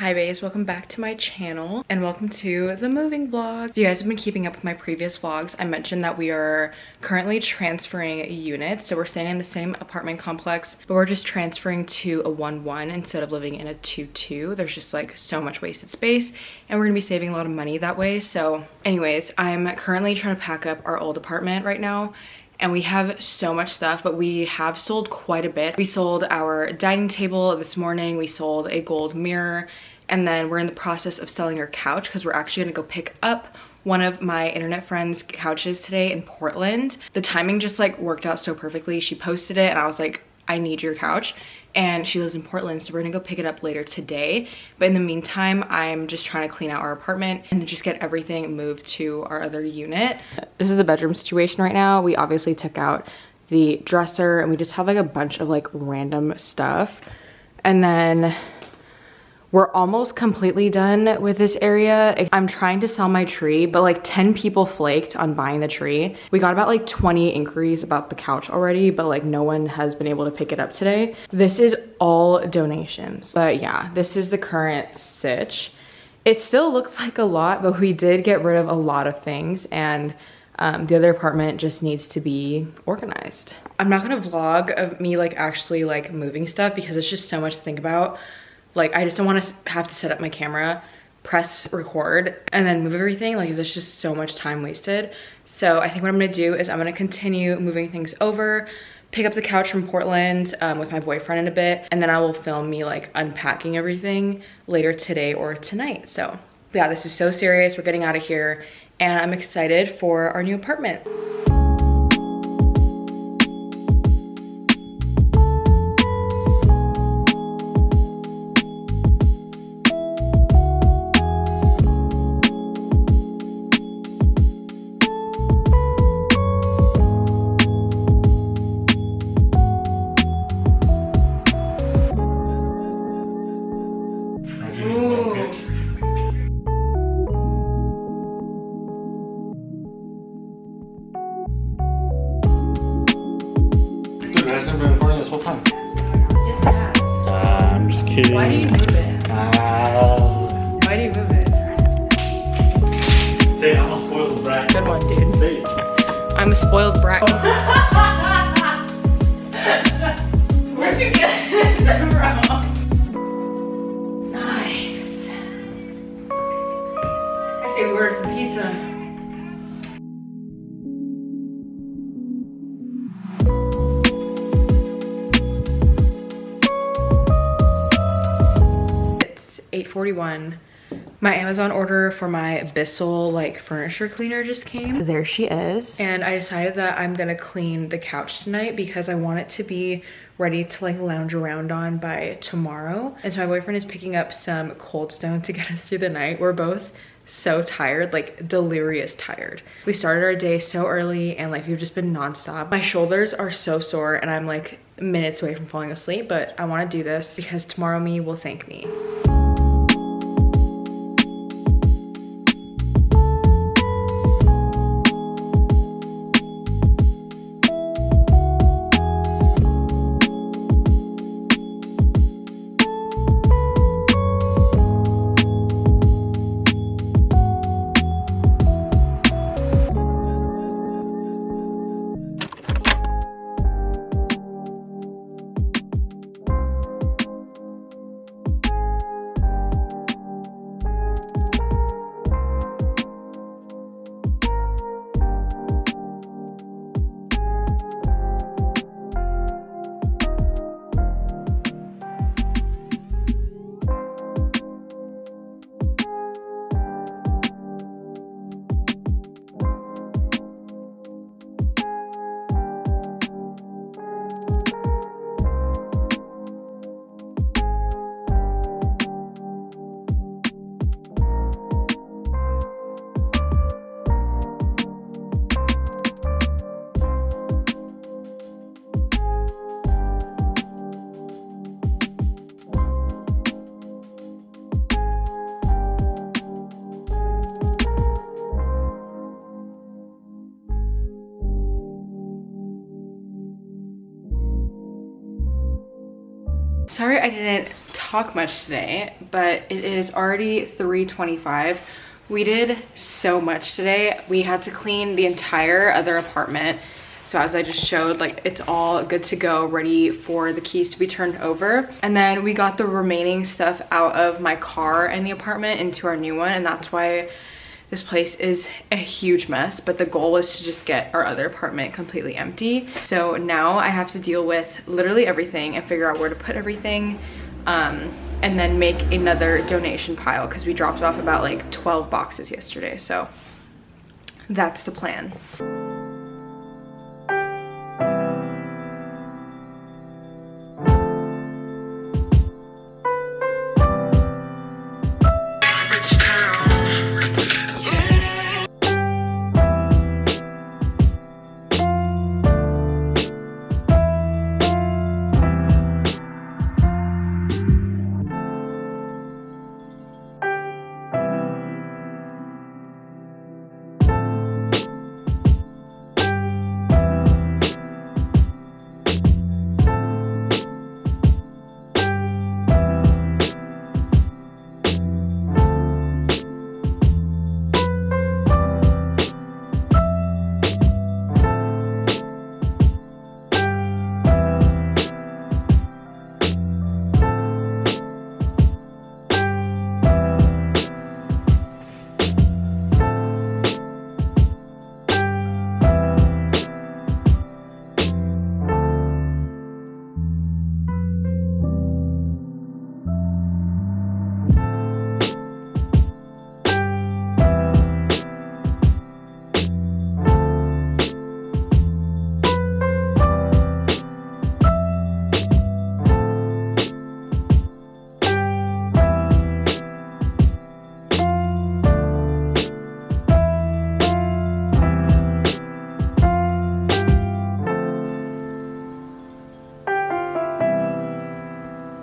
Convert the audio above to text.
Hi babes, welcome back to my channel and welcome to the moving vlog. If you guys have been keeping up with my previous vlogs, I mentioned that we are currently transferring units. So we're staying in the same apartment complex, but we're just transferring to a 1-1 instead of living in a 2-2. There's just like so much wasted space and we're gonna be saving a lot of money that way. So anyways, I'm currently trying to pack up our old apartment right now. And we have so much stuff, but we have sold quite a bit. We sold our dining table this morning. We sold a gold mirror. And then we're in the process of selling our couch because we're actually gonna go pick up one of my internet friend's couches today in Portland. The timing just like worked out so perfectly. She posted it and I was like, I need your couch. And she lives in Portland, so we're gonna go pick it up later today. But in the meantime, I'm just trying to clean out our apartment and to just get everything moved to our other unit. This is the bedroom situation right now. We obviously took out the dresser and we just have like a bunch of like random stuff. And then we're almost completely done with this area. I'm trying to sell my tree, but like 10 people flaked on buying the tree. We got about like 20 inquiries about the couch already, but like no one has been able to pick it up today. This is all donations. But yeah, this is the current sitch. It still looks like a lot, but we did get rid of a lot of things and the other apartment just needs to be organized. I'm not gonna vlog of me like actually like moving stuff because it's just so much to think about. Like, I just don't want to have to set up my camera, press record, and then move everything. Like, there's just so much time wasted. So I think what I'm gonna do is I'm gonna continue moving things over, pick up the couch from Portland with my boyfriend in a bit, and then I will film me like unpacking everything later today or tonight. So yeah, this is so serious. We're getting out of here and I'm excited for our new apartment. It hasn't been recording this whole time. Yes, it has. I'm just kidding. Why do you move it? Why do you move it? Say, I'm a spoiled brat. Good one, dude. Say it. I'm a spoiled brat. Where'd you get this from? Nice. I say we ordered some pizza. It's 8:41. My Amazon order for my Bissell like furniture cleaner just came. There she is. And I decided that I'm gonna clean the couch tonight because I want it to be ready to like lounge around on by tomorrow. And so my boyfriend is picking up some Cold Stone to get us through the night. We're both so tired, like delirious tired. We started our day so early and like we've just been nonstop. My shoulders are so sore and I'm like minutes away from falling asleep, but I wanna do this because tomorrow me will thank me. Sorry I didn't talk much today, but it is already 3:25. We did so much today. We had to clean the entire other apartment. So as I just showed, like it's all good to go, ready for the keys to be turned over. And then we got the remaining stuff out of my car and the apartment into our new one. And that's why this place is a huge mess, but the goal was to just get our other apartment completely empty. So now I have to deal with literally everything and figure out where to put everything, and then make another donation pile because we dropped off about like 12 boxes yesterday. So that's the plan.